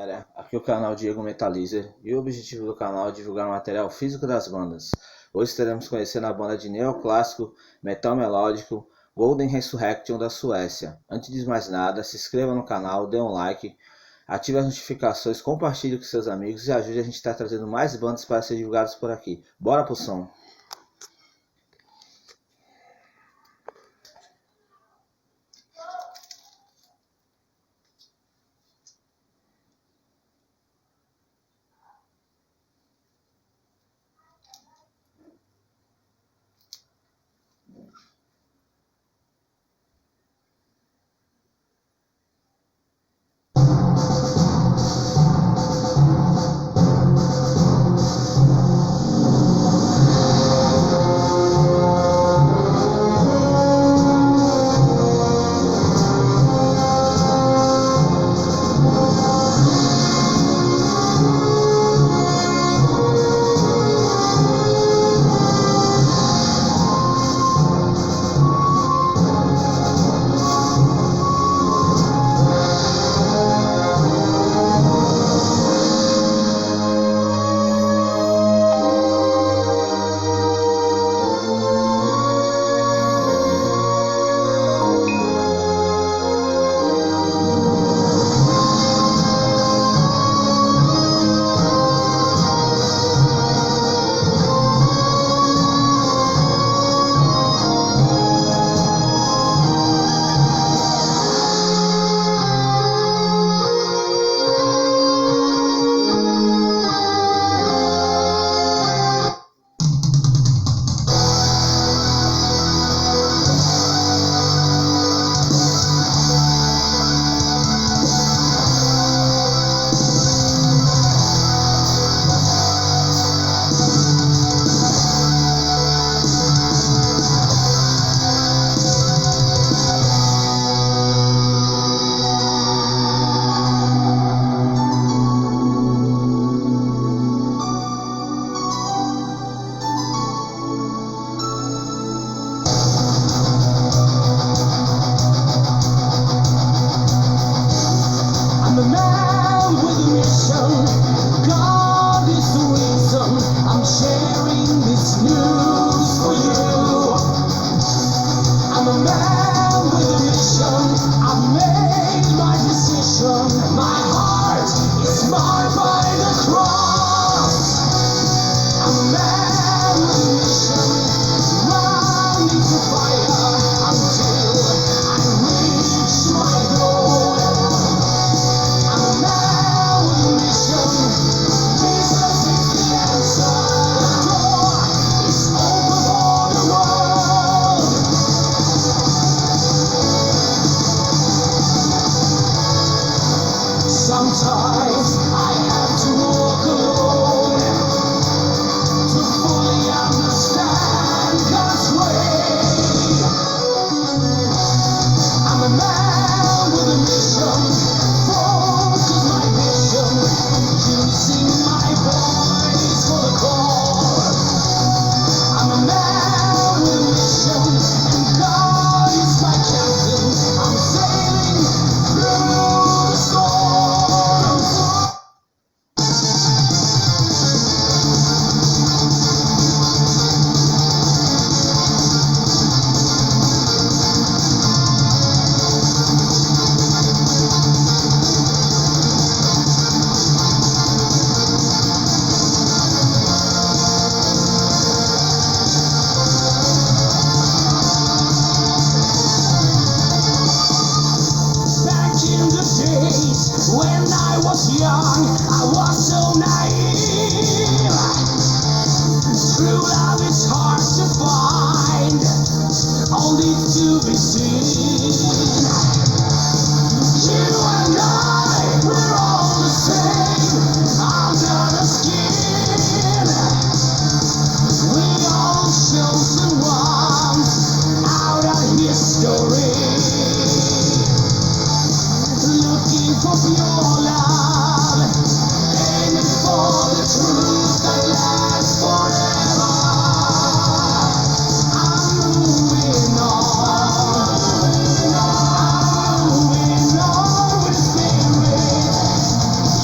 Galera, aqui é o canal Diego Metalizer e o objetivo do canal é divulgar o material físico das bandas. Hoje estaremos conhecendo a banda de neoclássico, metal melódico, Golden Resurrection da Suécia. Antes de mais nada, se inscreva no canal, dê um like, ative as notificações, compartilhe com seus amigos e ajude a gente a estar trazendo mais bandas para ser divulgadas por aqui. Bora pro som! I'm a man with a mission. God is the reason I'm sharing this news for you. I'm a man with a mission. I've made my decision. My heart is marked by the cross. I'm a man with a mission. Running through fire until I reach my goal. Sometimes I have to walk alone to fully understand God's way. I'm a man with a mission, focus my vision, using my voice for the call. I'm a man with a mission, and God is my captain. I'm sailing through the storms. Back in the days when I was young, I was so naive. True love is hard to find, only to be seen. You and I, we're all the same, under the skin. We all chosen ones out of history. Looking for pure love,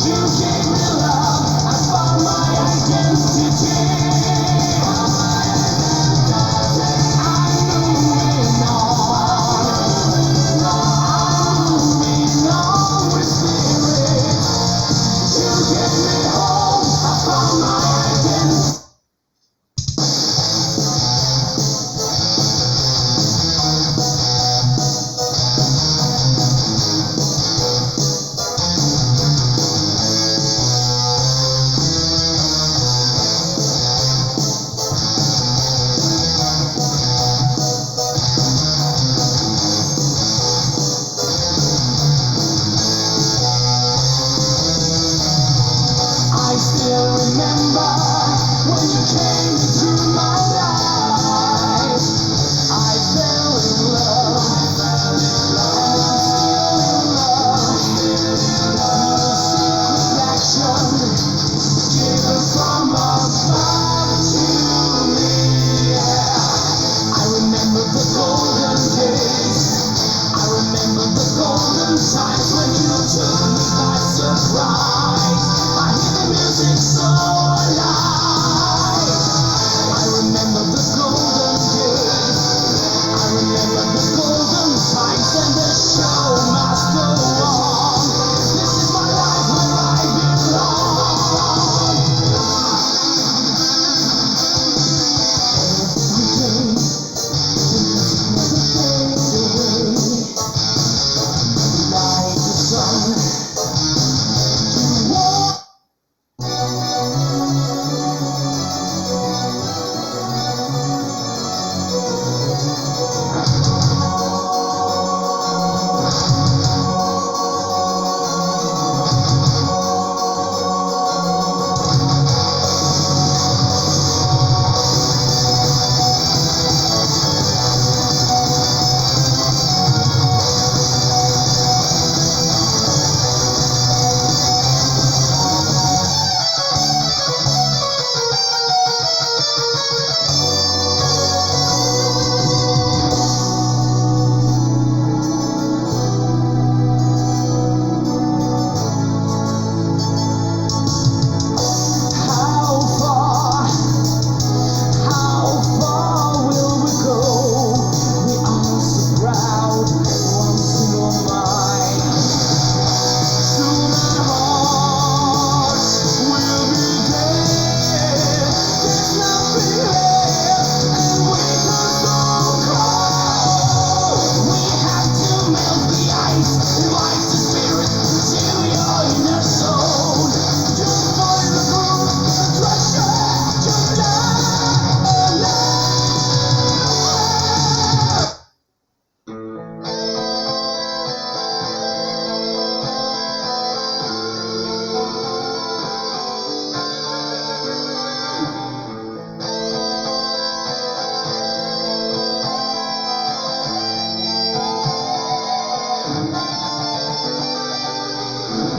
You gave me love, I found my identity. I'm moving on with spirit. You gave me home, I found my identity. I still remember when you came into my life. I fell in love, and I'm still in love. Secret action given from above to me. Yeah. I remember the golden days. I remember the golden times when you took me by surprise. I hear the music so alive. I remember the golden days. I remember the golden times, and the show must go on. This is my life where I belong. Every day, the music never fades away. Like the sun, you walk. How far will we go? We are so proud, once in our mind. Soon our hearts will be dead. There's nothing left, and we can so cold. We have to melt the ice, light the spirit to your inner soul. Just find the groove, the treasure, just love.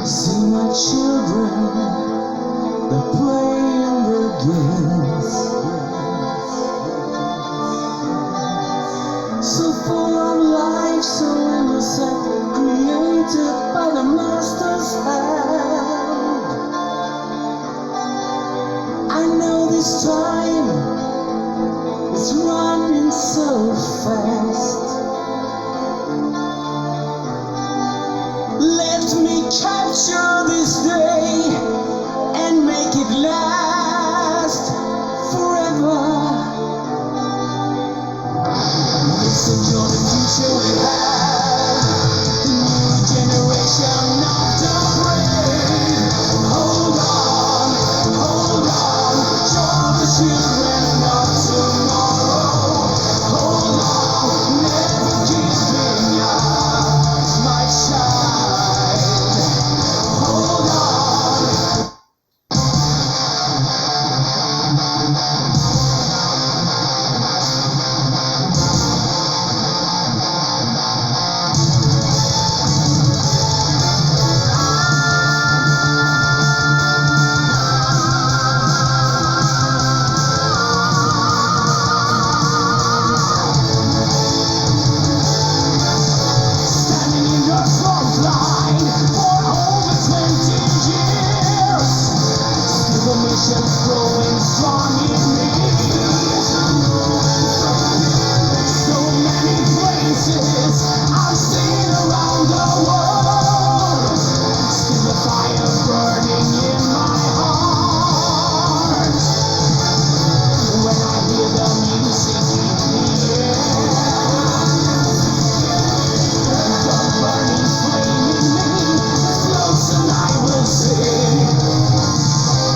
See my children, they're playing their games. So full of life, so innocent, created by the master's hand. I know this time is running so fast. Let me capture this day and make it last forever. Listen, you're the future we have, the new generation of the brave. Hold on, you're the children of tomorrow. Hold on, passion growing strong in me. So many places I've seen around the world, still the fire burning in my heart. When I hear the music in the air, the burning flame in me floats and I will sing.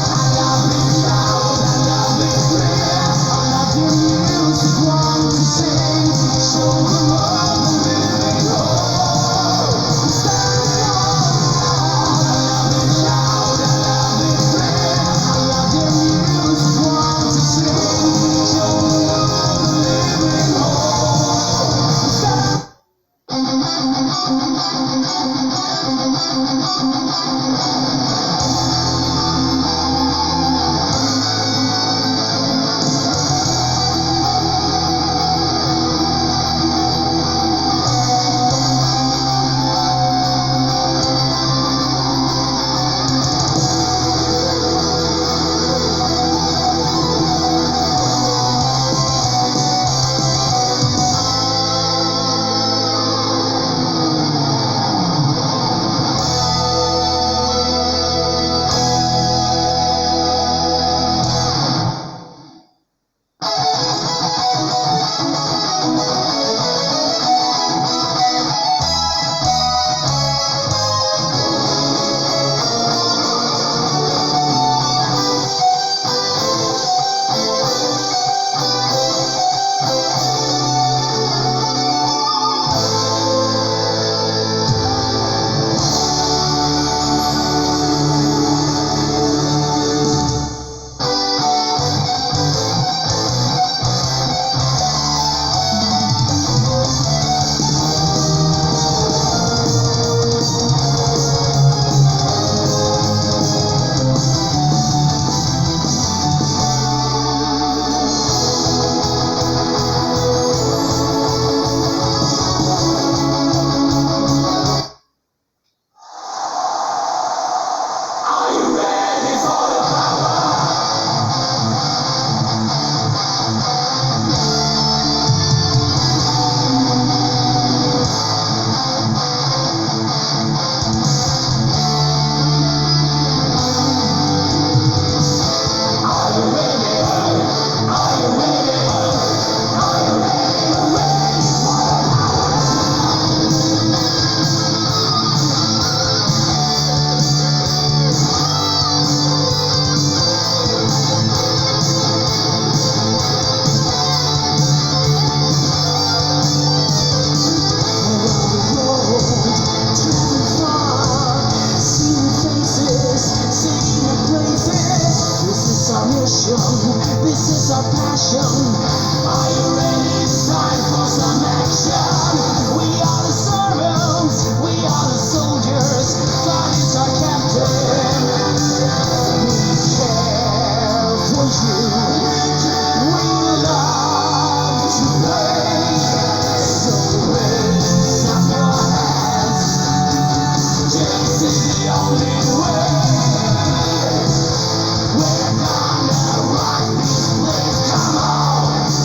I love it loud, I love it clear, I love your music, want to sing, show the world the living hope. Stand up, I love it loud, I love it clear, I love your music, want to sing, show the world the living hope. Stand this is our passion. Are you ready? It's time for some action. We are the servants, we are the soldiers. God is our captain. We care for you. We love to play. So raise up your hands. This is the only way. We're gonna rock this place, come on.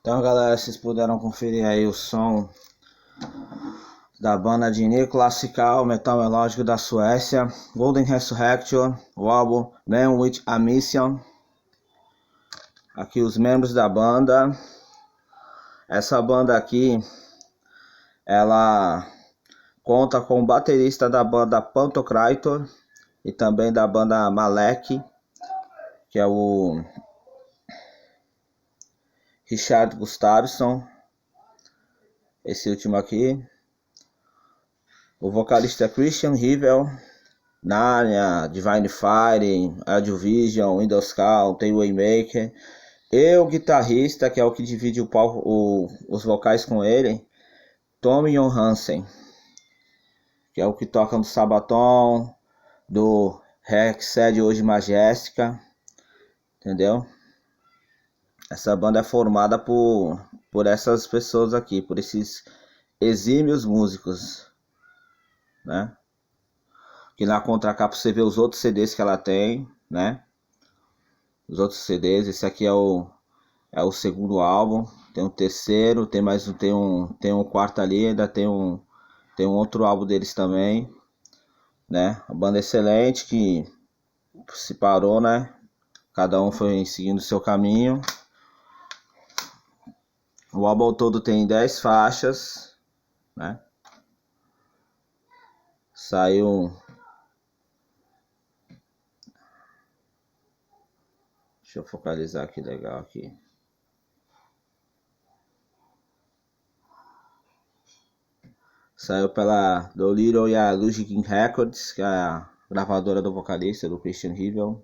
Então, galera, vocês puderam conferir aí o som da banda de neo classical metal melódico da Suécia, Golden Resurrection, o álbum Man with a Mission. Aqui os membros da banda. Essa banda aqui, ela conta com o baterista da banda Pantocrator e também da banda Malek, que é o Richard Gustafsson, esse último aqui. O vocalista é Christian Rivel, Narnia, Divine Fire, Audiovision, Windows Call, tem o Waymaker. E o guitarrista, que é o que divide o palco, os vocais com ele, Tommy Johansen, que é o que toca no Sabaton, do Hexed hoje Majestica, entendeu? Essa banda é formada por essas pessoas aqui, por esses exímios músicos, né? Que na contracapa você vê os outros CDs que ela tem, né? Os outros CDs, esse aqui é o segundo álbum, tem um terceiro, tem um quarto ali, ainda tem um outro álbum deles também, né? A banda é excelente que se parou, né? Cada um foi seguindo o seu caminho. O álbum todo tem 10 faixas, né? Saiu... Deixa eu focalizar aqui legal aqui. Saiu pela Dolittle e a Ludwig Records, que é a gravadora do vocalista, do Christian Rivel.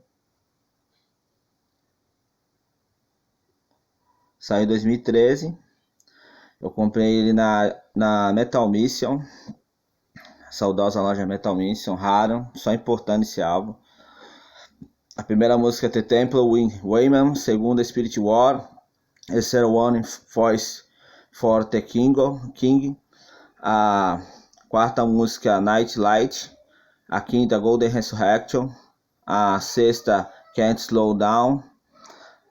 Saiu em 2013. Eu comprei ele na Metal Mission, saudosa loja Metal Mission, raro, só importando esse álbum. A primeira música é The Temple Wayman, segunda Spirit War, terceira One Voice for the King, a quarta música Night Light, a quinta Golden Resurrection, a sexta Can't Slow Down,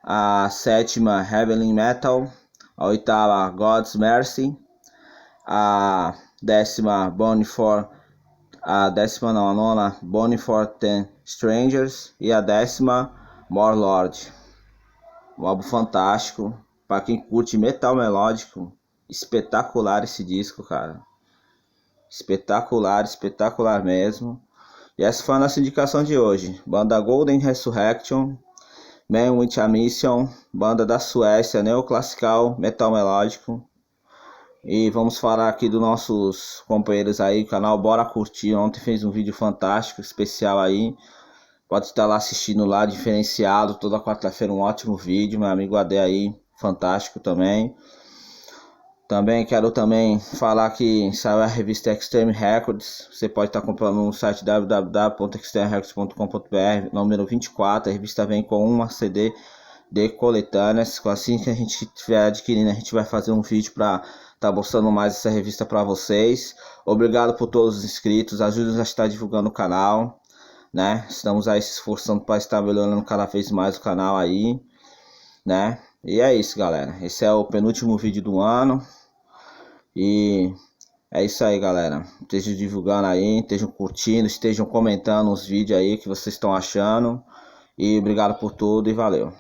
a sétima Heavenly Metal, a oitava God's Mercy, a décima a nona Bonnie for the Strangers e a 10ª More Lord. Um álbum fantástico para quem curte metal melódico, espetacular esse disco, cara. Espetacular, espetacular mesmo. E essa foi a nossa indicação de hoje. Banda Golden Resurrection, Man with a Mission, banda da Suécia, neoclassical, metal melódico. E vamos falar aqui dos nossos companheiros aí, canal Bora Curtir. Ontem fez um vídeo fantástico, especial aí. Pode estar lá assistindo lá, diferenciado. Toda quarta-feira um ótimo vídeo. Meu amigo AD aí, fantástico também. Também quero falar que saiu a revista Extreme Records. Você pode estar comprando no site www.extremerecords.com.br, número 24. A revista vem com uma CD de coletâneas. Assim que a gente estiver adquirindo, a gente vai fazer um vídeo para estar mostrando mais essa revista para vocês. Obrigado por todos os inscritos. Ajude-nos a estar divulgando o canal, né? Estamos aí se esforçando para estar melhorando cada vez mais o canal aí, né? E é isso, galera. Esse é o penúltimo vídeo do ano. E é isso aí, galera. Estejam divulgando aí, estejam curtindo, estejam comentando os vídeos aí que vocês estão achando. E obrigado por tudo e valeu.